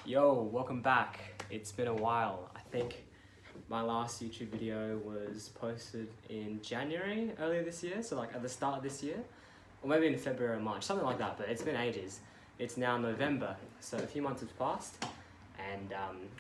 Yo, welcome back. It's been a while. I think my last YouTube video was posted in January earlier this year, so like at the start of this year, or maybe in February or March, something like that, but it's been ages. It's now November, so a few months have passed, and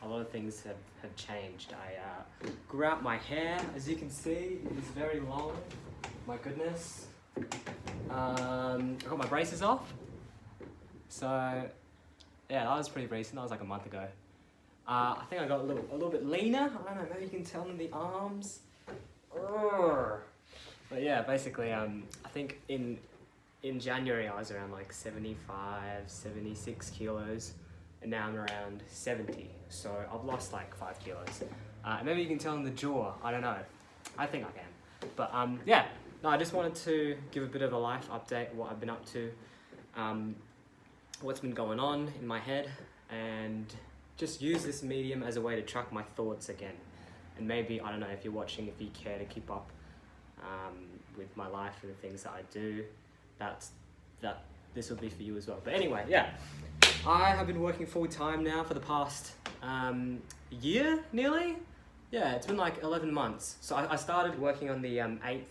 a lot of things have changed. I grew out my hair, as you can see, it is very long. My goodness. I got my braces off, so yeah, that was pretty recent. That was like a month ago. I think I got a little bit leaner. I don't know, maybe you can tell in the arms. Urgh. But yeah, basically, I think in January I was around like 75, 76 kilos, and now I'm around 70. So I've lost like 5 kilos. And maybe you can tell in the jaw. I don't know. I think I can. But yeah, no, I just wanted to give a bit of a life update, what I've been up to. What's been going on in my head, and just use this medium as a way to track my thoughts again. And maybe, I don't know, if you're watching, if you care to keep up with my life and the things that I do, that this will be for you as well. But anyway, yeah, I have been working full time now for the past year, nearly. Yeah, it's been like 11 months. So I started working on the 8th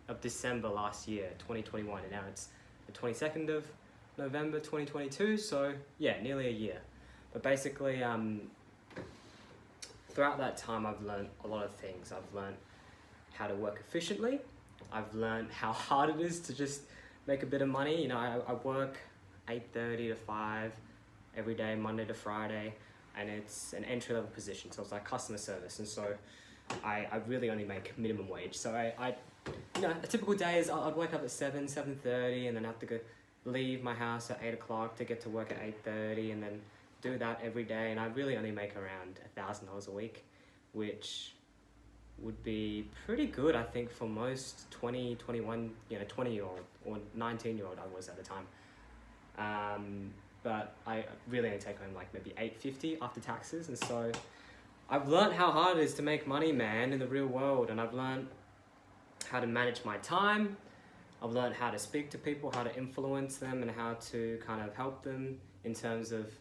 of December last year, 2021, and now it's the 22nd of November 2022, so yeah, nearly a year. But basically, throughout that time I've learned a lot of things. I've learned how to work efficiently. I've learned how hard it is to just make a bit of money. You know, I work 8:30 to 5 every day, Monday to Friday, and it's an entry-level position, so it's like customer service, and so I really only make minimum wage. So I you know, a typical day is I'd wake up at 7:30, and then have to go leave my house at 8 o'clock to get to work at 8:30, and then do that every day, and I really only make around $1,000 a week, which would be pretty good, I think, for most 20, 21, 20-year-old or 19-year-old I was at the time. But I really only take home like maybe $850 after taxes, and so I've learned how hard it is to make money, man, in the real world, and I've learned how to manage my time. I've learned how to speak to people, how to influence them, and how to kind of help them in terms of,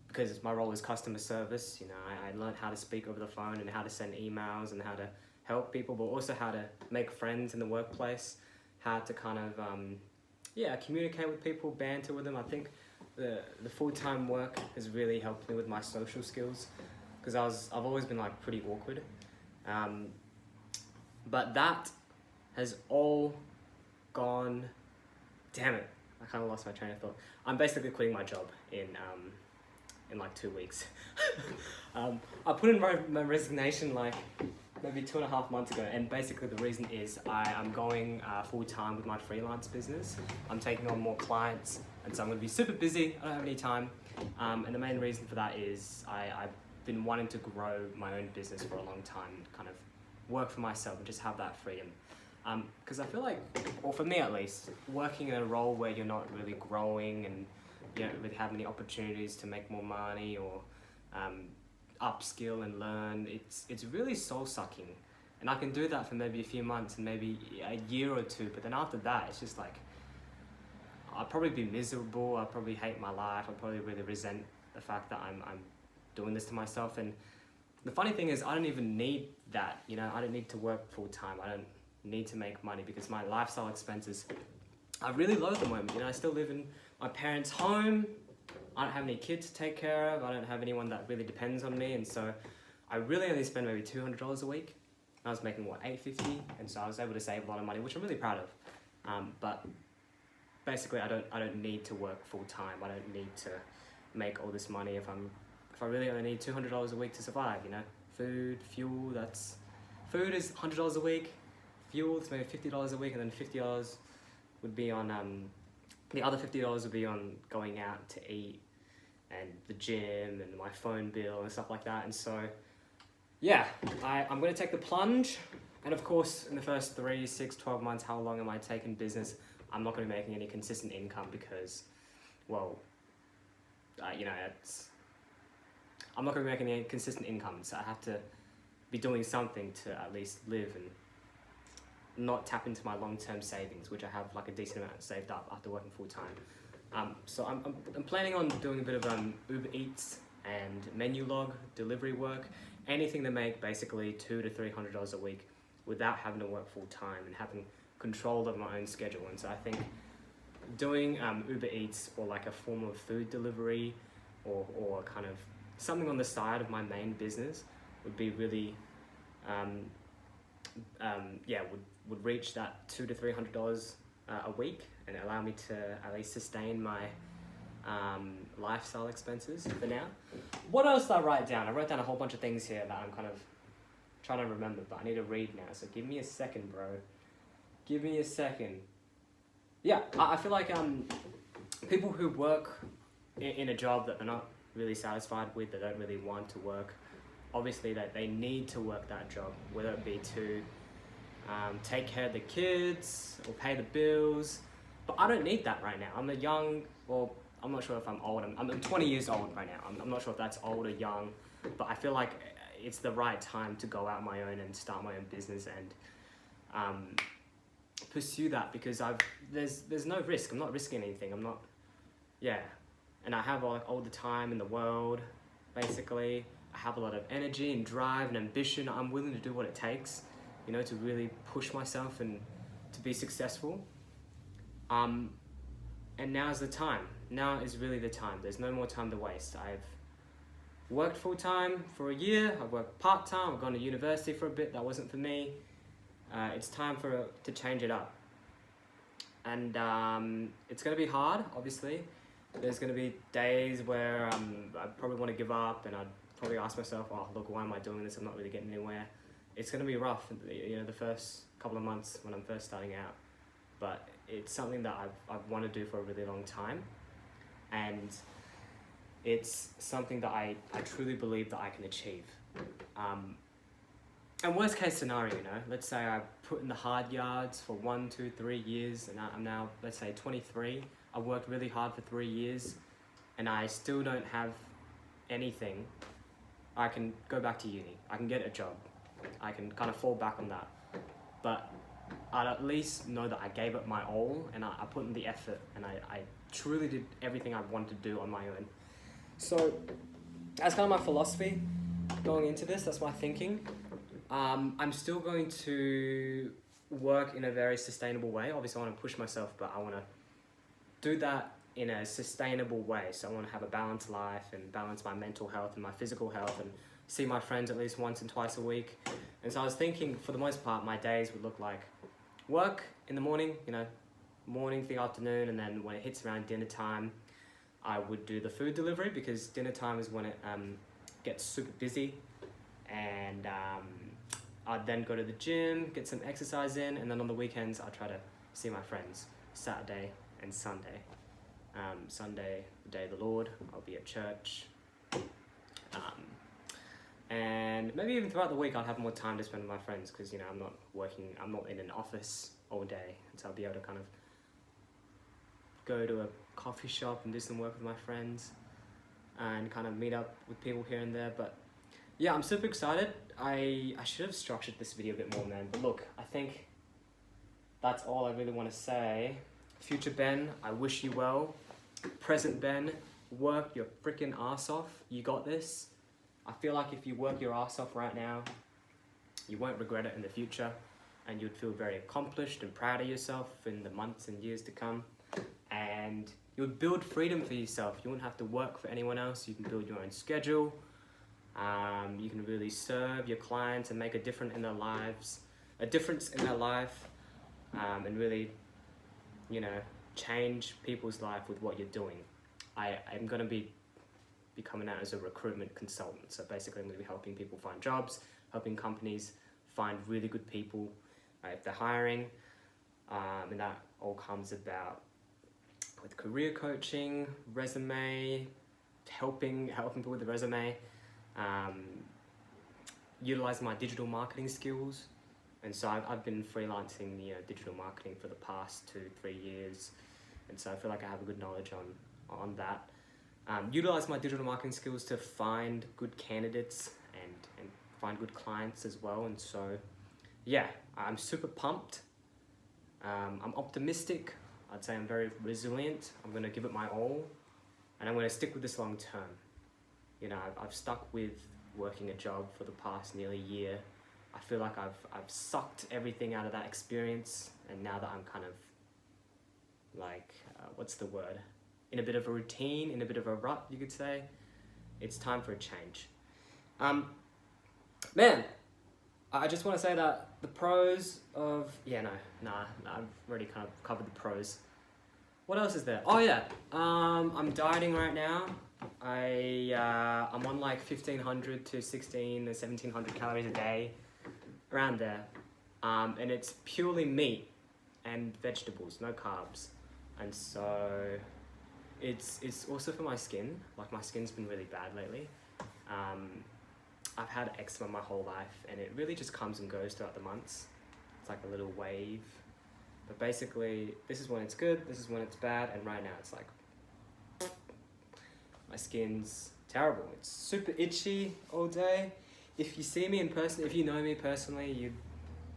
because my role is customer service, you know, I learned how to speak over the phone and how to send emails and how to help people, but also how to make friends in the workplace, how to kind of, communicate with people, banter with them. I think the full-time work has really helped me with my social skills, because I've always been like pretty awkward. But that has all gone. Damn it, I kind of lost my train of thought. I'm basically quitting my job in like 2 weeks. I put in my resignation like maybe 2.5 months ago, and basically the reason is I'm going full-time with my freelance business. I'm taking on more clients, and so I'm going to be super busy. I don't have any time, and the main reason for that is I've been wanting to grow my own business for a long time, kind of work for myself and just have that freedom. Because I feel like, or for me at least, working in a role where you're not really growing and you don't really have many opportunities to make more money or upskill and learn, it's really soul-sucking. And I can do that for maybe a few months and maybe a year or two, but then after that, it's just like, I'll probably be miserable, I'll probably hate my life, I'll probably really resent the fact that I'm doing this to myself. And the funny thing is, I don't even need that, you know, I don't need to work full-time, I don't need to make money, because my lifestyle expenses are really low at the moment. You know, I still live in my parents' home, I don't have any kids to take care of, I don't have anyone that really depends on me, and so I really only spend maybe $200 a week. I was making what, $850, and so I was able to save a lot of money, which I'm really proud of. But basically I don't need to work full time. I don't need to make all this money if I really only need $200 a week to survive, you know. Food, fuel, food is $100 a week. Fuel, it's maybe $50 a week, and then $50 would be on, the other $50 would be on going out to eat and the gym and my phone bill and stuff like that. And so, yeah, I'm going to take the plunge. And of course, in the first 3, 6, 12 months, how long am I taking business? I'm not going to be making any consistent income because, well, I'm not going to be making any consistent income. So I have to be doing something to at least live and not tap into my long-term savings, which I have like a decent amount saved up after working full-time. So I'm planning on doing a bit of Uber Eats and menu log, delivery work, anything to make basically $200 to $300 a week without having to work full time and having control of my own schedule. And so I think doing Uber Eats or like a form of food delivery or kind of something on the side of my main business would be really, would reach that $200 to $300 a week and allow me to at least sustain my lifestyle expenses for now. What else did I write down? I wrote down a whole bunch of things here that I'm kind of trying to remember, but I need to read now. So give me a second, bro. Give me a second. Yeah, I feel like people who work in a job that they're not really satisfied with, they don't really want to work, obviously that they need to work that job, whether it be to take care of the kids or pay the bills. But I don't need that right now. I'm I'm not sure if I'm old. I'm 20 years old right now. I'm not sure if that's old or young, but I feel like it's the right time to go out on my own and start my own business and pursue that, because there's no risk. I'm not risking anything. And I have all the time in the world, basically. I have a lot of energy and drive and ambition. I'm willing to do what it takes, to really push myself and to be successful. And now's the time. Now is really the time. There's no more time to waste. I've worked full-time for a year. I've worked part-time. I've gone to university for a bit. That wasn't for me. It's time to change it up. And it's going to be hard, obviously. There's going to be days where I probably want to give up, and I'd probably ask myself, oh, look, why am I doing this? I'm not really getting anywhere. It's going to be rough, the first couple of months when I'm first starting out. But it's something that I've wanted to do for a really long time. And it's something that I truly believe that I can achieve. And worst case scenario, let's say I put in the hard yards for 1, 2, 3 years, and I'm now, let's say, 23. I worked really hard for 3 years, and I still don't have anything. I can go back to uni. I can get a job. I can kind of fall back on that. But I'd at least know that I gave it my all, and I put in the effort, and I truly did everything I wanted to do on my own. So that's kind of my philosophy going into this. That's my thinking. I'm still going to work in a very sustainable way. Obviously, I want to push myself, but I want to do that in a sustainable way. So I want to have a balanced life and balance my mental health and my physical health and see my friends at least once and twice a week. And so I was thinking, for the most part, my days would look like work in the morning, morning to the afternoon, and then when it hits around dinner time, I would do the food delivery, because dinner time is when it gets super busy. And I'd then go to the gym, get some exercise in, and then on the weekends I'd try to see my friends, Saturday and Sunday. Sunday, the day of the Lord, I'll be at church. And maybe even throughout the week I'll have more time to spend with my friends, because I'm not working, I'm not in an office all day, and so I'll be able to kind of go to a coffee shop and do some work with my friends and kind of meet up with people here and there. But yeah, I'm super excited. I should have structured this video a bit more, man. But look, I think that's all I really want to say. Future Ben, I wish you well. Present Ben, work your freaking ass off. You got this. I feel like if you work your ass off right now, you won't regret it in the future, and you'd feel very accomplished and proud of yourself in the months and years to come. And you would build freedom for yourself. You wouldn't have to work for anyone else. You can build your own schedule. You can really serve your clients and make a difference in their life, and really, change people's life with what you're doing. I'm going to be coming out as a recruitment consultant. So basically I'm going to be helping people find jobs, helping companies find really good people if they're hiring. And that all comes about with career coaching, resume, helping people with the resume, utilizing my digital marketing skills. And so I've been freelancing digital marketing for the past 2-3 years, and so I feel like I have a good knowledge on that. Utilize my digital marketing skills to find good candidates and find good clients as well. And so yeah, I'm super pumped. I'm optimistic. I'd say I'm very resilient. I'm going to give it my all, and I'm going to stick with this long term. You know, I've stuck with working a job for the past nearly year. I feel like I've sucked everything out of that experience, and now that I'm kind of like, what's the word? In a bit of a routine, in a bit of a rut, you could say, it's time for a change. Man, I just want to say that the pros of, I've already kind of covered the pros. What else is there? Oh yeah, I'm dieting right now. I'm on like 1,500 to 1,600 or 1,700 calories a day, around there. And it's purely meat and vegetables, no carbs. And so it's also for my skin. Like, my skin's been really bad lately. I've had eczema my whole life, and it really just comes and goes throughout the months. It's like a little wave. But basically, this is when it's good, this is when it's bad, and right now it's like, my skin's terrible. It's super itchy all day. If you see me in person, if you know me personally, you'd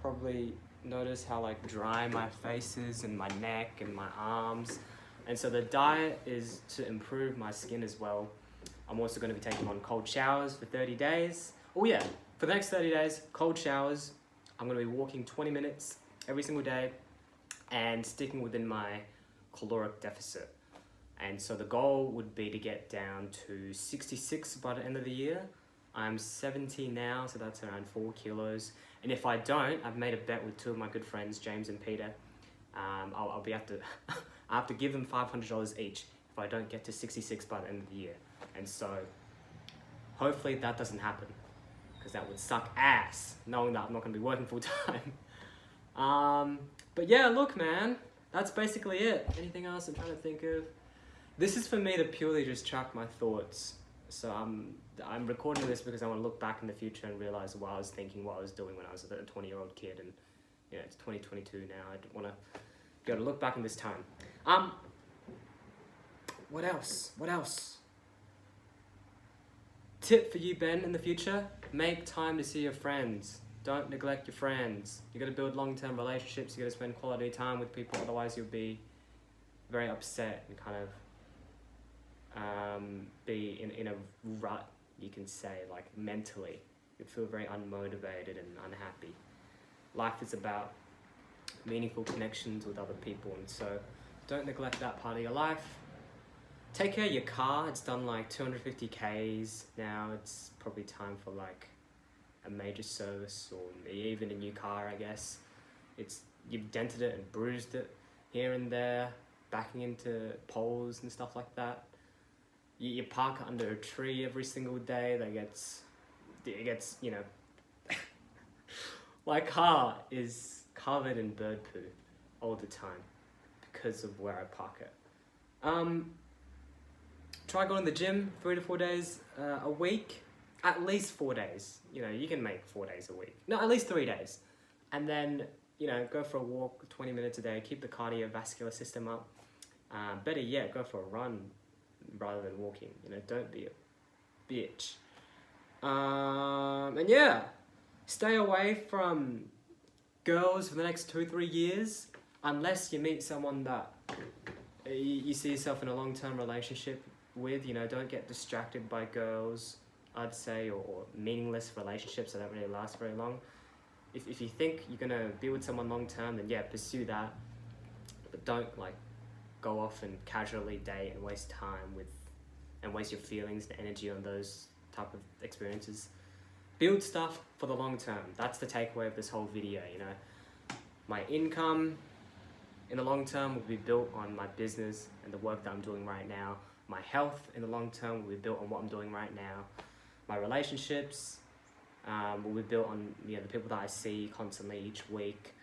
probably notice how like dry my face is, and my neck and my arms. And so the diet is to improve my skin as well. I'm also going to be taking on cold showers for 30 days. Oh yeah, for the next 30 days, cold showers. I'm going to be walking 20 minutes every single day and sticking within my caloric deficit. And so the goal would be to get down to 66 by the end of the year. I'm 70 now, so that's around 4 kilos. And if I don't, I've made a bet with two of my good friends, James and Peter. I have to give them $500 each if I don't get to 66 by the end of the year. And so hopefully that doesn't happen, because that would suck ass, knowing that I'm not going to be working full time. But yeah, look, man, that's basically it. Anything else I'm trying to think of? This is for me to purely just track my thoughts. So I'm recording this because I want to look back in the future and realize what I was thinking, what I was doing when I was a 20-year-old kid, and you know, it's 2022 now. I want to be able to look back in this time. What else? Tip for you, Ben, in the future: make time to see your friends. Don't neglect your friends. You got to build long-term relationships. You got to spend quality time with people. Otherwise, you'll be very upset and kind of be in a rut, you can say, like mentally. You feel very unmotivated and unhappy. Life is about meaningful connections with other people, and so don't neglect that part of your life. Take care of your car. It's done like 250 Ks now. It's probably time for like a major service, or even a new car, I guess. You've dented it and bruised it here and there, backing into poles and stuff like that. You park under a tree every single day. It gets, you know, my car is covered in bird poo all the time because of where I park it. Try going to the gym 3 to 4 days a week, at least 4 days. You know, you can make 4 days a week. No, at least 3 days. And then, you know, go for a walk 20 minutes a day, keep the cardiovascular system up. Better yet, go for a run rather than walking. You know, don't be a bitch. And yeah, stay away from girls for the next 2-3 years, unless you meet someone that you see yourself in a long-term relationship with. You know, don't get distracted by girls, I'd say, or meaningless relationships that don't really last very long. If you think you're gonna be with someone long-term, then yeah, pursue that, but don't like go off and casually date and waste time and waste your feelings and energy on those type of experiences. Build stuff for the long term. That's the takeaway of this whole video. You know, my income in the long term will be built on my business and the work that I'm doing right now. My health in the long term will be built on what I'm doing right now. My relationships will be built on, you know, the people that I see constantly each week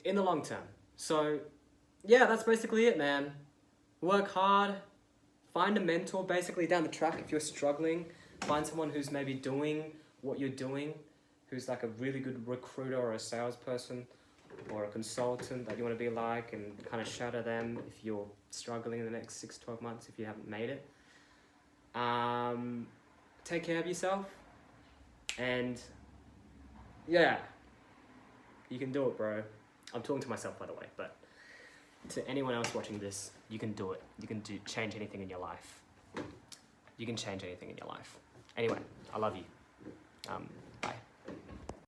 in the long term. So yeah, that's basically it, man. Work hard, find a mentor basically down the track if you're struggling. Find someone who's maybe doing what you're doing, who's like a really good recruiter or a salesperson or a consultant that you want to be like, and kind of shadow them if you're struggling in the next 6-12 months if you haven't made it. Take care of yourself, and yeah, you can do it, bro. I'm talking to myself, by the way, but to anyone else watching this, you can do it. You can change anything in your life. you can change anything in your life. Anyway, I love you.